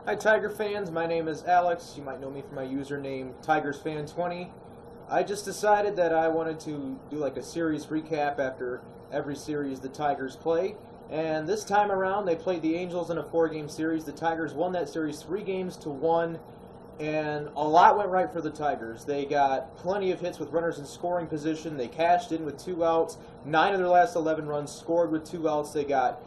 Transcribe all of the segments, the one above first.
Hi Tiger fans, my name is Alex. You might know me from my username TigersFan20. I just decided that I wanted to do like a series recap after every series the Tigers play. And this time around they played the Angels in a 4-game series. The Tigers won that series 3-1, and a lot went right for the Tigers. They got plenty of hits with runners in scoring position. They cashed in with 2 outs. 9 of their last 11 runs scored with 2 outs. They got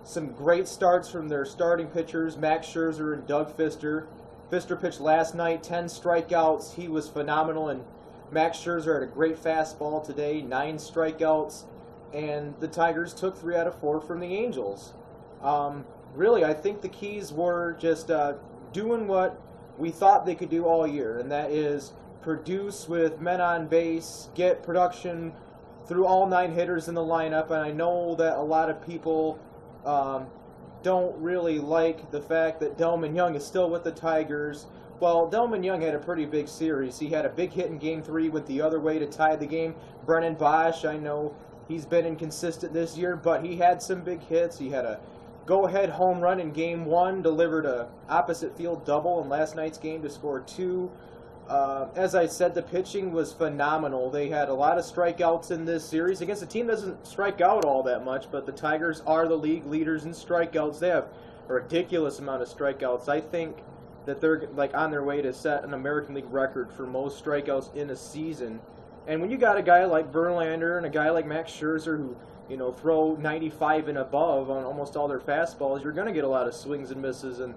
some great starts from their starting pitchers, Max Scherzer and Doug Fister. Fister pitched last night, 10 strikeouts. He was phenomenal, and Max Scherzer had a great fastball today, 9 strikeouts, and the Tigers took 3 out of 4 from the Angels. Really, I think the keys were just doing what we thought they could do all year, and that is produce with men on base, get production through all 9 hitters in the lineup. And I know that a lot of people don't really like the fact that Delmon Young is still with the Tigers. Well, Delmon Young had a pretty big series. He had a big hit in Game 3, went the other way to tie the game. Brennan Bosch, I know he's been inconsistent this year, but he had some big hits. He had a go-ahead home run in Game 1, delivered a opposite field double in last night's game to score 2. As I said, the pitching was phenomenal. They had a lot of strikeouts in this series against a team that doesn't strike out all that much, but the Tigers are the league leaders in strikeouts. They have a ridiculous amount of strikeouts. I think that they're like on their way to set an American League record for most strikeouts in a season. And when you got a guy like Verlander and a guy like Max Scherzer who, throw 95 and above on almost all their fastballs, you're going to get a lot of swings and misses. And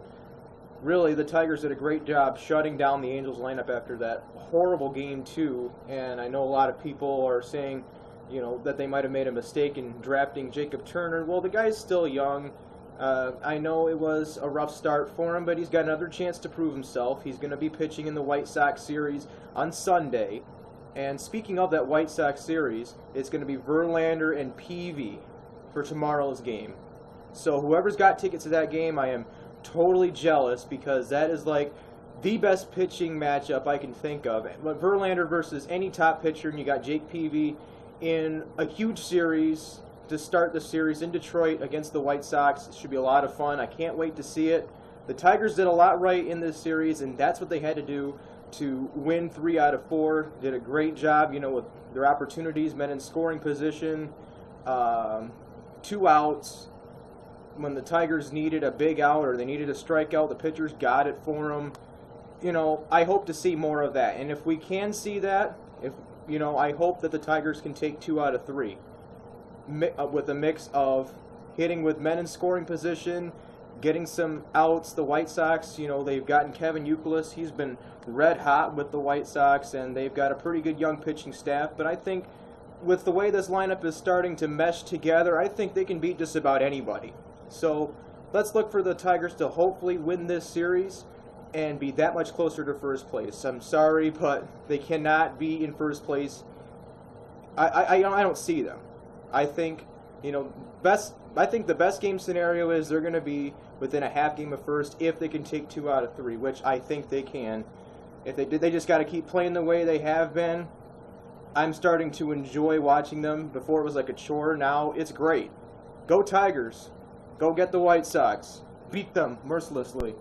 really, the Tigers did a great job shutting down the Angels lineup after that horrible Game 2. And I know a lot of people are saying, that they might have made a mistake in drafting Jacob Turner. Well, the guy's still young. I know it was a rough start for him, but he's got another chance to prove himself. He's going to be pitching in the White Sox series on Sunday. And speaking of that White Sox series, it's going to be Verlander and Peavy for tomorrow's game. So whoever's got tickets to that game, I am totally jealous, because that is like the best pitching matchup I can think of. But Verlander versus any top pitcher, and you got Jake Peavy in a huge series to start the series in Detroit against the White Sox. It should be a lot of fun. I can't wait to see it. The Tigers did a lot right in this series, and that's what they had to do to win 3 out of 4. Did a great job, with their opportunities, men in scoring position, 2 outs. When the Tigers needed a big out or they needed a strikeout, the pitchers got it for them. I hope to see more of that. And if we can see that, I hope that the Tigers can take 2 out of 3 with a mix of hitting with men in scoring position, getting some outs. The White Sox, they've gotten Kevin Youkilis. He's been red hot with the White Sox, and they've got a pretty good young pitching staff. But I think with the way this lineup is starting to mesh together, I think they can beat just about anybody. So let's look for the Tigers to hopefully win this series and be that much closer to first place. I'm sorry, but they cannot be in first place. I don't see them. I think the best game scenario is they're going to be within a half game of first if they can take 2 out of 3, which I think they can. If they did, they just got to keep playing the way they have been. I'm starting to enjoy watching them. Before it was like a chore. Now it's great. Go Tigers. Go get the White Sox. Beat them mercilessly.